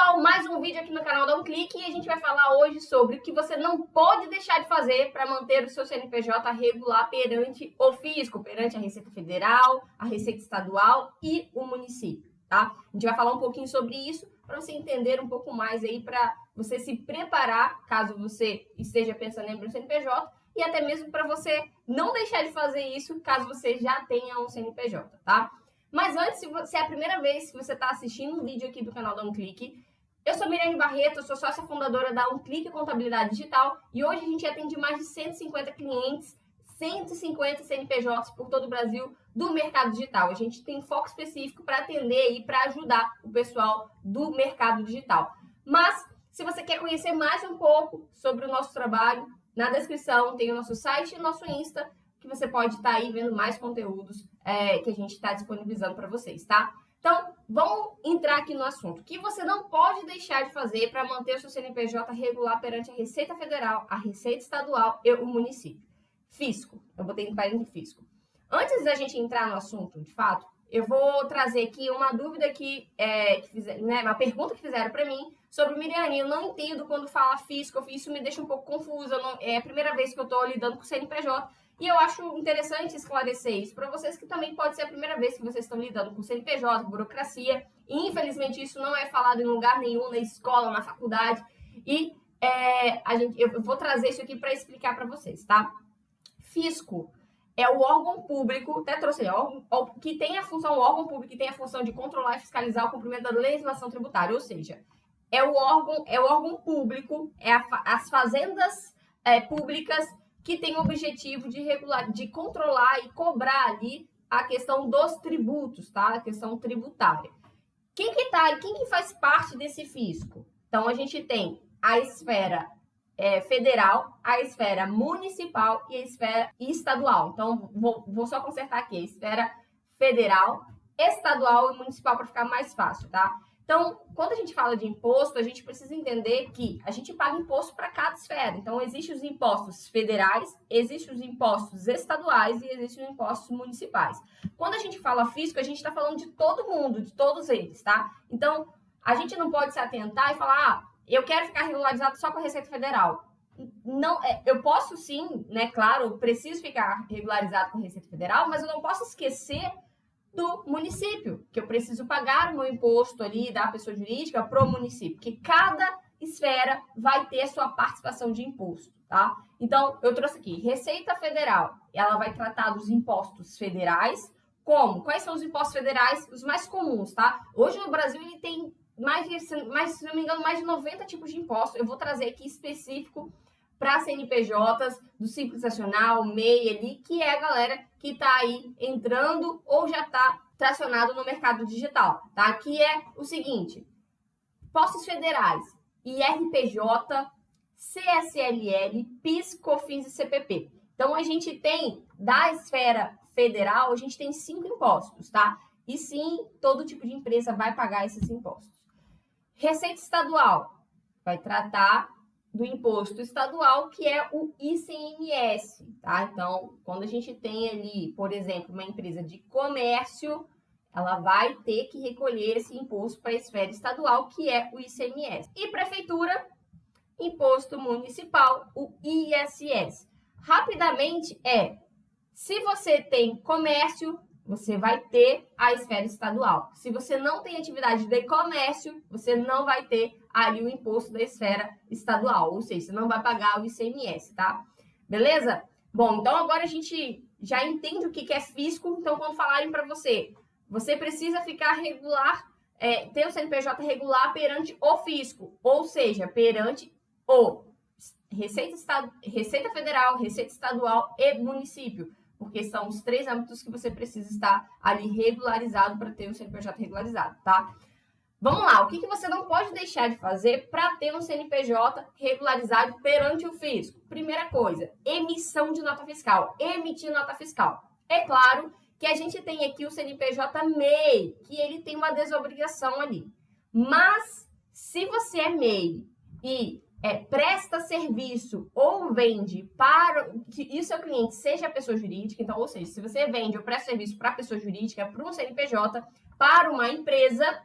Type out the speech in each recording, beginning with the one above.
pessoal, mais um vídeo aqui no canal Dá um Clique e a gente vai falar hoje sobre o que você não pode deixar de fazer para manter o seu CNPJ regular perante o fisco, perante a Receita Federal, a Receita Estadual e o município, tá? A gente vai falar um pouquinho sobre isso para você entender um pouco mais aí, para você se preparar caso você esteja pensando em abrir um CNPJ e até mesmo para você não deixar de fazer isso caso você já tenha um CNPJ, tá? Mas antes, se é a primeira vez que você está assistindo um vídeo aqui do canal Dá um Clique, eu sou Miriane Barreto, eu sou sócia fundadora da Um Clique Contabilidade Digital e hoje a gente atende mais de 150 clientes, 150 CNPJs por todo o Brasil do mercado digital. A gente tem foco específico para atender e para ajudar o pessoal do mercado digital. Mas, se você quer conhecer mais um pouco sobre o nosso trabalho, na descrição tem o nosso site e o nosso Insta, que você pode estar aí vendo mais conteúdos que a gente está disponibilizando para vocês, tá? Então, vamos entrar aqui no assunto. O que você não pode deixar de fazer para manter o seu CNPJ regular perante a Receita Federal, a Receita Estadual e o município? Fisco. Eu botei em parênteses de fisco. Antes da gente entrar no assunto, de fato, eu vou trazer aqui uma dúvida uma pergunta que fizeram para mim sobre Miriane. Eu não entendo quando fala fisco, isso me deixa um pouco confusa. É a primeira vez que eu estou lidando com o CNPJ. E eu acho interessante esclarecer isso para vocês, que também pode ser a primeira vez que vocês estão lidando com CNPJ, burocracia. E, infelizmente, isso não é falado em lugar nenhum, na escola, na faculdade. E eu vou trazer isso aqui para explicar para vocês, tá? Fisco é o órgão público, até trouxe que tem a função, o órgão público que tem a função de controlar e fiscalizar o cumprimento da legislação tributária, ou seja, é o órgão público, as fazendas públicas que tem o objetivo de controlar e cobrar ali a questão dos tributos, tá? A questão tributária. Quem que faz parte desse fisco? Então, a gente tem a esfera federal, a esfera municipal e a esfera estadual. Então, vou só consertar aqui, a esfera federal, estadual e municipal para ficar mais fácil, tá? Então, quando a gente fala de imposto, a gente precisa entender que a gente paga imposto para cada esfera. Então, existem os impostos federais, existem os impostos estaduais e existem os impostos municipais. Quando a gente fala fisco, a gente está falando de todo mundo, de todos eles, tá? Então, a gente não pode se atentar e falar, eu quero ficar regularizado só com a Receita Federal. Não, eu posso sim, né? Claro, eu preciso ficar regularizado com a Receita Federal, mas eu não posso esquecer do município, que eu preciso pagar o meu imposto ali da pessoa jurídica para o município, que cada esfera vai ter a sua participação de imposto, tá? Então, eu trouxe aqui, Receita Federal, ela vai tratar dos impostos federais, como? Quais são os impostos federais? Os mais comuns, tá? Hoje no Brasil ele tem se não me engano, mais de 90 tipos de impostos. Eu vou trazer aqui específico para CNPJs, do Simples Nacional, MEI ali, que é a galera que está aí entrando ou já está tracionado no mercado digital, tá? Que é o seguinte, impostos federais, IRPJ, CSLL, PIS, COFINS e CPP. Então, a gente tem, da esfera federal, a gente tem 5 impostos, tá? E sim, todo tipo de empresa vai pagar esses impostos. Receita Estadual vai tratar do imposto estadual, que é o ICMS, tá? Então, quando a gente tem ali, por exemplo, uma empresa de comércio, ela vai ter que recolher esse imposto para a esfera estadual, que é o ICMS. E prefeitura, imposto municipal, o ISS. Rapidamente se você tem comércio, você vai ter a esfera estadual. Se você não tem atividade de comércio, você não vai ter ali o imposto da esfera estadual, ou seja, você não vai pagar o ICMS, tá? Beleza? Bom, então agora a gente já entende o que é fisco. Então, quando falarem para você, você precisa ficar regular, ter o CNPJ regular perante o fisco, ou seja, perante o Receita Federal, Receita Estadual e município, porque são os 3 âmbitos que você precisa estar ali regularizado para ter um CNPJ regularizado, tá? Vamos lá, o que você não pode deixar de fazer para ter um CNPJ regularizado perante o fisco? Primeira coisa, emissão de nota fiscal, emitir nota fiscal. É claro que a gente tem aqui o CNPJ MEI, que ele tem uma desobrigação ali. Mas, se você é MEI e presta serviço ou vende para que o seu cliente seja a pessoa jurídica, então, ou seja, se você vende ou presta serviço para a pessoa jurídica, para um CNPJ, para uma empresa,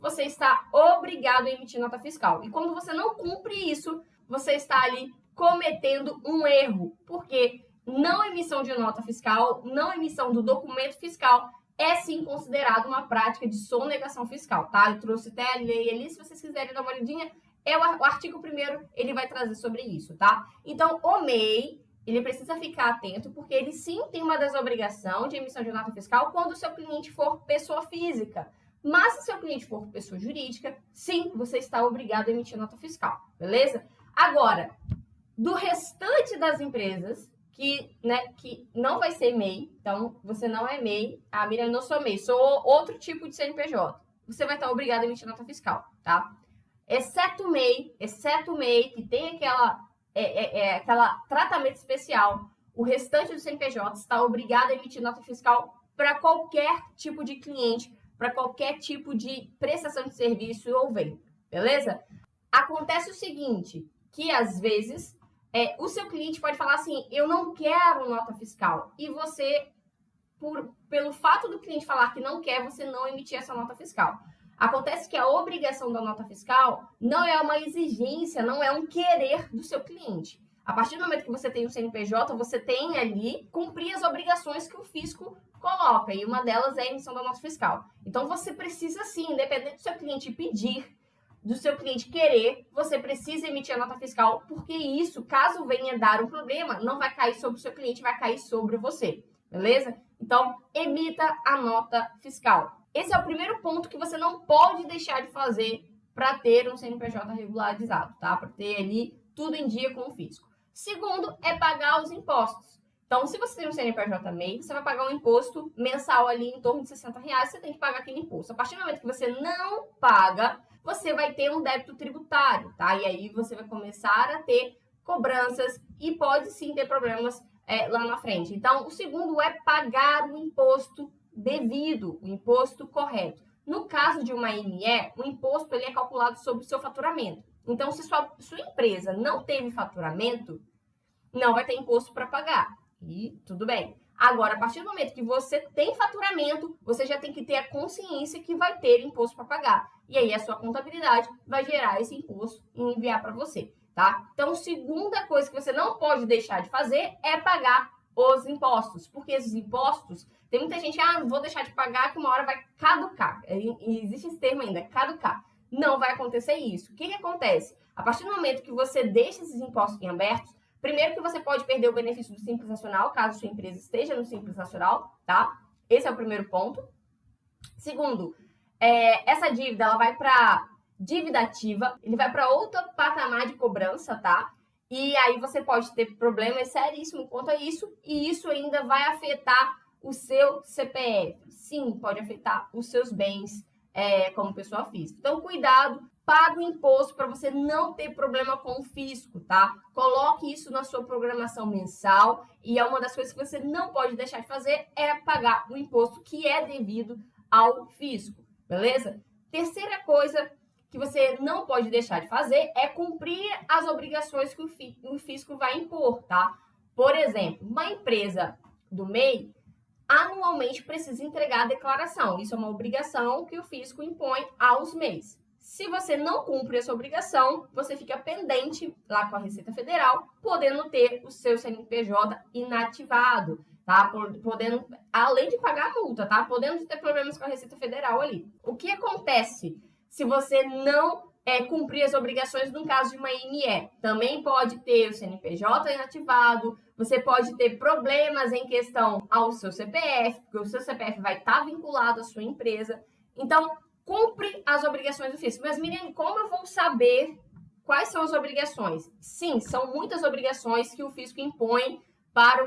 você está obrigado obrigado a emitir nota fiscal. E quando você não cumpre isso, você está ali cometendo um erro, porque não emissão de nota fiscal, não emissão do documento fiscal é sim considerado uma prática de sonegação fiscal, tá? Eu trouxe até a lei ali, se vocês quiserem dar uma olhadinha, o artigo 1º, ele vai trazer sobre isso, tá? Então, o MEI, ele precisa ficar atento, porque ele sim tem uma desobrigação de emissão de nota fiscal quando o seu cliente for pessoa física. Mas se o seu cliente for pessoa jurídica, sim, você está obrigado a emitir nota fiscal, beleza? Agora, do restante das empresas que não vai ser MEI, então você não é MEI, Miriam, eu não sou MEI, sou outro tipo de CNPJ, você vai estar obrigado a emitir nota fiscal, tá? Exceto o MEI, que tem aquela tratamento especial, o restante do CNPJ está obrigado a emitir nota fiscal para qualquer tipo de cliente, para qualquer tipo de prestação de serviço ou venda, beleza? Acontece o seguinte, que às vezes o seu cliente pode falar assim, eu não quero nota fiscal, e você, pelo fato do cliente falar que não quer, você não emitir essa nota fiscal. Acontece que a obrigação da nota fiscal não é uma exigência, não é um querer do seu cliente. A partir do momento que você tem o CNPJ, você tem ali cumprir as obrigações que o fisco coloca, e uma delas é a emissão da nota fiscal. Então, você precisa sim, independente do seu cliente pedir, do seu cliente querer, você precisa emitir a nota fiscal, porque isso, caso venha dar um problema, não vai cair sobre o seu cliente, vai cair sobre você, beleza? Então, emita a nota fiscal. Esse é o primeiro ponto que você não pode deixar de fazer para ter um CNPJ regularizado, tá? Para ter ali tudo em dia com o fisco. Segundo, é pagar os impostos. Então, se você tem um CNPJ MEI, você vai pagar um imposto mensal ali em torno de R$60, você tem que pagar aquele imposto. A partir do momento que você não paga, você vai ter um débito tributário, tá? E aí você vai começar a ter cobranças e pode sim ter problemas lá na frente. Então, o segundo é pagar o imposto devido, o imposto correto. No caso de uma ME, o imposto ele é calculado sobre o seu faturamento. Então, se sua empresa não teve faturamento, não vai ter imposto para pagar. E tudo bem. Agora, a partir do momento que você tem faturamento, você já tem que ter a consciência que vai ter imposto para pagar. E aí, a sua contabilidade vai gerar esse imposto e enviar para você, tá? Então, segunda coisa que você não pode deixar de fazer é pagar os impostos. Porque esses impostos, tem muita gente, não vou deixar de pagar que uma hora vai caducar. E existe esse termo ainda, caducar. Não vai acontecer isso. O que acontece? A partir do momento que você deixa esses impostos em abertos, primeiro que você pode perder o benefício do Simples Nacional, caso sua empresa esteja no Simples Nacional, tá? Esse é o primeiro ponto. Segundo, essa dívida, ela vai para dívida ativa, ele vai para outro patamar de cobrança, tá? E aí você pode ter problemas seríssimos quanto a isso, e isso ainda vai afetar o seu CPF. Sim, pode afetar os seus bens como pessoa física. Então, cuidado, paga o imposto para você não ter problema com o fisco, tá? Coloque isso na sua programação mensal, e é uma das coisas que você não pode deixar de fazer é pagar o imposto que é devido ao fisco, beleza? Terceira coisa que você não pode deixar de fazer é cumprir as obrigações que o fisco vai impor, tá? Por exemplo, uma empresa do MEI anualmente precisa entregar a declaração. Isso é uma obrigação que o fisco impõe aos MEIs. Se você não cumpre essa obrigação, você fica pendente lá com a Receita Federal, podendo ter o seu CNPJ inativado, tá? Podendo, além de pagar a multa, tá? Podendo ter problemas com a Receita Federal ali. O que acontece se você não cumprir as obrigações no caso de uma ME? Também pode ter o CNPJ inativado, você pode ter problemas em questão ao seu CPF, porque o seu CPF vai estar vinculado à sua empresa. Então, cumpre as obrigações do fisco. Mas, Miriam, como eu vou saber quais são as obrigações? Sim, são muitas obrigações que o fisco impõe para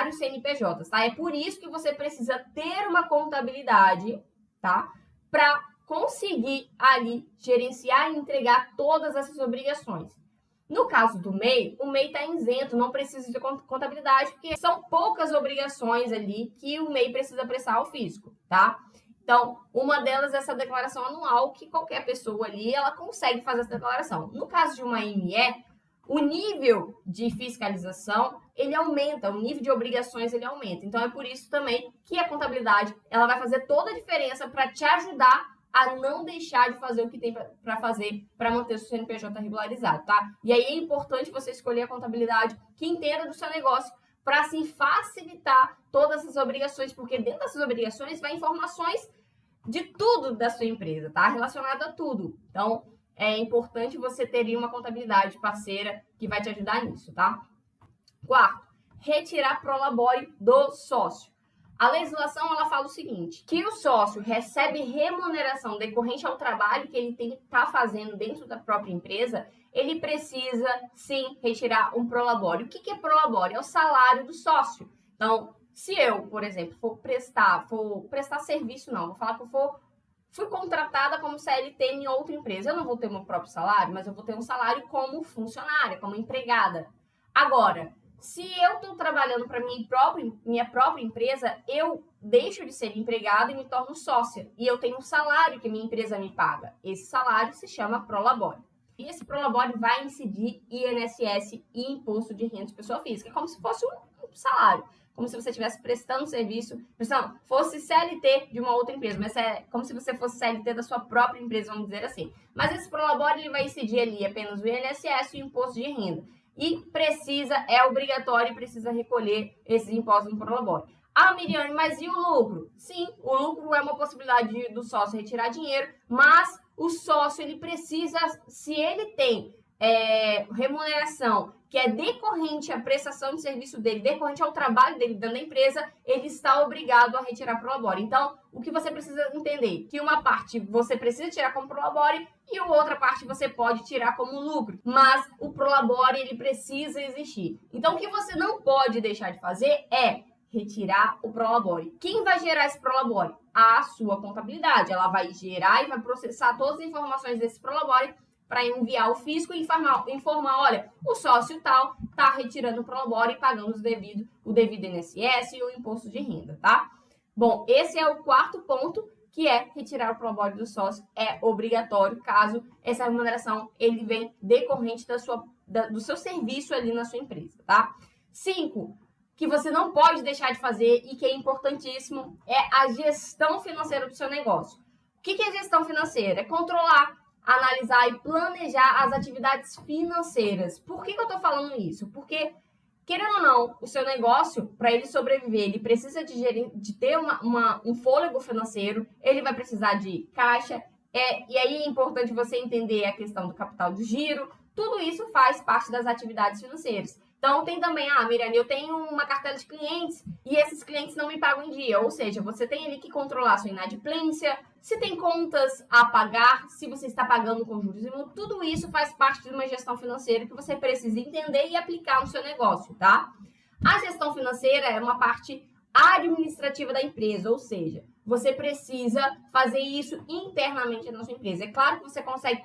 os CNPJs, tá? É por isso que você precisa ter uma contabilidade, tá? Para conseguir ali gerenciar e entregar todas essas obrigações. No caso do MEI, o MEI está isento, não precisa de contabilidade, porque são poucas obrigações ali que o MEI precisa prestar ao fisco, tá? Então, uma delas é essa declaração anual, que qualquer pessoa ali, ela consegue fazer essa declaração. No caso de uma ME, o nível de fiscalização, ele aumenta, o nível de obrigações, ele aumenta. Então, é por isso também que a contabilidade, ela vai fazer toda a diferença para te ajudar a não deixar de fazer o que tem para fazer para manter o seu CNPJ regularizado, tá? E aí é importante você escolher a contabilidade que entenda do seu negócio para assim facilitar todas essas obrigações, porque dentro dessas obrigações vai informações de tudo da sua empresa, tá? Relacionado a tudo. Então, é importante você ter uma contabilidade parceira que vai te ajudar nisso, tá? Quarto, retirar prolabore do sócio. A legislação, ela fala o seguinte, que o sócio recebe remuneração decorrente ao trabalho que ele está fazendo dentro da própria empresa, ele precisa, sim, retirar um prolabore. O que é prolabore? É o salário do sócio. Então, se eu, por exemplo, for prestar serviço, não, vou falar que fui contratada como CLT em outra empresa, eu não vou ter meu próprio salário, mas eu vou ter um salário como funcionária, como empregada. Agora, se eu estou trabalhando para minha própria empresa, eu deixo de ser empregada e me torno sócia. E eu tenho um salário que minha empresa me paga. Esse salário se chama prolabore. E esse prolabore vai incidir INSS e Imposto de Renda de Pessoa Física, como se fosse um salário. Como se você estivesse prestando serviço, fosse CLT de uma outra empresa, mas é como se você fosse CLT da sua própria empresa, vamos dizer assim. Mas esse prolabore ele vai incidir ali apenas o INSS e o Imposto de Renda. E é obrigatório e precisa recolher esses impostos no prolabore. Ah, Miriane, mas e o lucro? Sim, o lucro é uma possibilidade do sócio retirar dinheiro, mas o sócio, ele precisa, se ele tem remuneração que é decorrente à prestação de serviço dele, decorrente ao trabalho dele dentro da empresa, ele está obrigado a retirar prolabore. Então, o que você precisa entender? Que uma parte você precisa tirar como prolabore e a outra parte você pode tirar como lucro. Mas o prolabore, ele precisa existir. Então, o que você não pode deixar de fazer é retirar o prolabore. Quem vai gerar esse prolabore? A sua contabilidade. Ela vai gerar e vai processar todas as informações desse prolabore para enviar ao fisco e informar, olha, o sócio tal está retirando o prolabore e pagando o devido INSS e o imposto de renda, tá? Bom, esse é o quarto ponto, que é retirar o prolabore do sócio. É obrigatório, caso essa remuneração ele vem decorrente do seu serviço ali na sua empresa, tá? 5, que você não pode deixar de fazer e que é importantíssimo, é a gestão financeira do seu negócio. O que é gestão financeira? É controlar, analisar e planejar as atividades financeiras. Por que eu estou falando isso? Porque, querendo ou não, o seu negócio, para ele sobreviver, ele precisa de ter um fôlego financeiro, ele vai precisar de caixa, e aí é importante você entender a questão do capital de giro, tudo isso faz parte das atividades financeiras. Então, tem também, Miriane, eu tenho uma cartela de clientes e esses clientes não me pagam em dia. Ou seja, você tem ali que controlar a sua inadimplência, se tem contas a pagar, se você está pagando com juros e multas. Tudo isso faz parte de uma gestão financeira que você precisa entender e aplicar no seu negócio, tá? A gestão financeira é uma parte administrativa da empresa, ou seja, você precisa fazer isso internamente na sua empresa. É claro que você consegue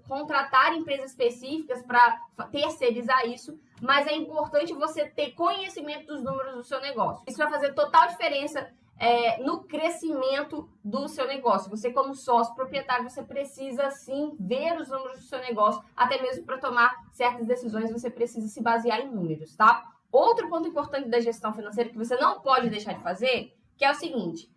contratar empresas específicas para terceirizar isso, mas é importante você ter conhecimento dos números do seu negócio. Isso vai fazer total diferença no crescimento do seu negócio. Você, como sócio proprietário, você precisa sim ver os números do seu negócio, até mesmo para tomar certas decisões, você precisa se basear em números, tá? Outro ponto importante da gestão financeira que você não pode deixar de fazer, que é o seguinte: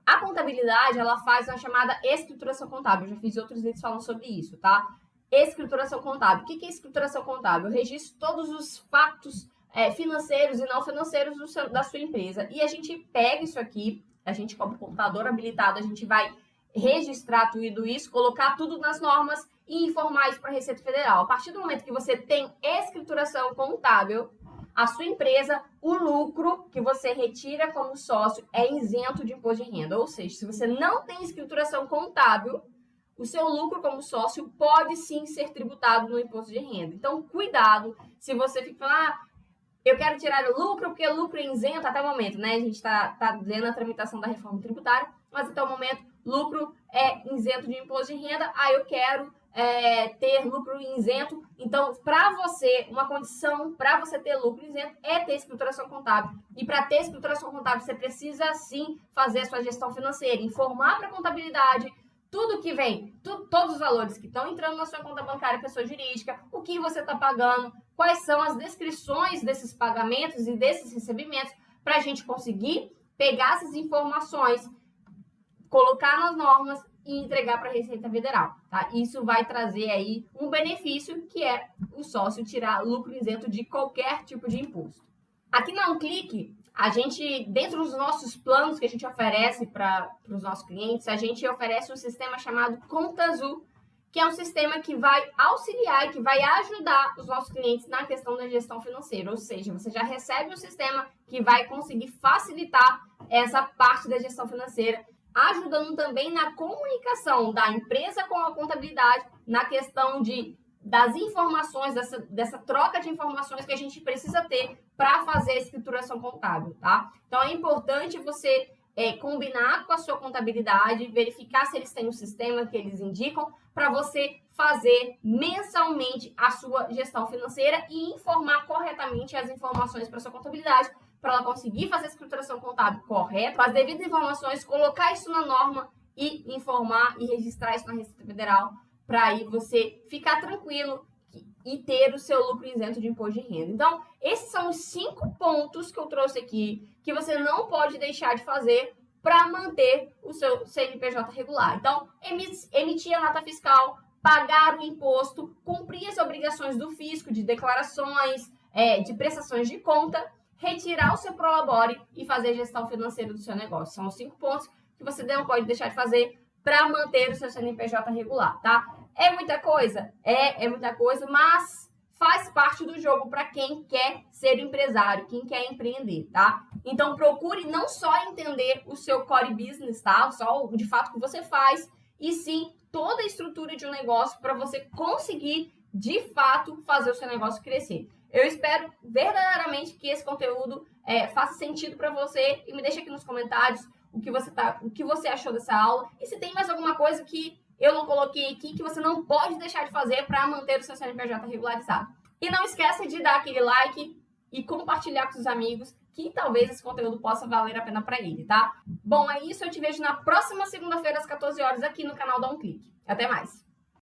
a contabilidade, ela faz uma chamada escrituração contábil. Eu já fiz outros vídeos falando sobre isso, tá? Escrituração contábil. O que é escrituração contábil? Eu registro todos os fatos financeiros e não financeiros da sua empresa. E a gente pega isso aqui, a gente, como computador habilitado, a gente vai registrar tudo isso, colocar tudo nas normas e informar isso para a Receita Federal. A partir do momento que você tem escrituração contábil, a sua empresa, o lucro que você retira como sócio é isento de imposto de renda. Ou seja, se você não tem escrituração contábil, o seu lucro como sócio pode sim ser tributado no imposto de renda. Então, cuidado se você fica falando, eu quero tirar o lucro porque o lucro é isento até o momento, né? A gente está vendo a tramitação da reforma tributária, mas até o momento, lucro é isento de imposto de renda. Eu quero ter lucro isento. Então, para você, uma condição para você ter lucro isento é ter escrituração contábil. E para ter escrituração contábil, você precisa sim fazer a sua gestão financeira, informar para a contabilidade tudo que vem, todos os valores que estão entrando na sua conta bancária, pessoa jurídica, o que você está pagando, quais são as descrições desses pagamentos e desses recebimentos, para a gente conseguir pegar essas informações, colocar nas normas, e entregar para a Receita Federal, tá? Isso vai trazer aí um benefício que é o sócio tirar lucro isento de qualquer tipo de imposto. Aqui na UnClick, a gente, dentro dos nossos planos que a gente oferece para os nossos clientes, a gente oferece um sistema chamado Conta Azul, que é um sistema que vai auxiliar e que vai ajudar os nossos clientes na questão da gestão financeira. Ou seja, você já recebe um sistema que vai conseguir facilitar essa parte da gestão financeira, ajudando também na comunicação da empresa com a contabilidade, na questão das informações, dessa troca de informações que a gente precisa ter para fazer a escrituração contábil, tá? Então, é importante você combinar com a sua contabilidade, verificar se eles têm um sistema que eles indicam para você fazer mensalmente a sua gestão financeira e informar corretamente as informações para a sua contabilidade, para ela conseguir fazer a escrituração contábil correta, com as devidas informações, colocar isso na norma e informar e registrar isso na Receita Federal, para aí você ficar tranquilo e ter o seu lucro isento de imposto de renda. Então, esses são os 5 pontos que eu trouxe aqui que você não pode deixar de fazer para manter o seu CNPJ regular. Então, emitir a nota fiscal, pagar o imposto, cumprir as obrigações do fisco de declarações, de prestações de conta, retirar o seu prolabore e fazer a gestão financeira do seu negócio. São os 5 pontos que você não pode deixar de fazer para manter o seu CNPJ regular, tá? É muita coisa? É muita coisa, mas faz parte do jogo para quem quer ser empresário, quem quer empreender, tá? Então, procure não só entender o seu core business, tá? Só de fato o que você faz, e sim toda a estrutura de um negócio para você conseguir, de fato, fazer o seu negócio crescer. Eu espero verdadeiramente que esse conteúdo faça sentido para você e me deixa aqui nos comentários o que você achou dessa aula e se tem mais alguma coisa que eu não coloquei aqui que você não pode deixar de fazer para manter o seu CNPJ regularizado. E não esqueça de dar aquele like e compartilhar com os amigos que talvez esse conteúdo possa valer a pena para ele, tá? Bom, é isso. Eu te vejo na próxima segunda-feira às 14 horas aqui no canal da UnClick. Até mais!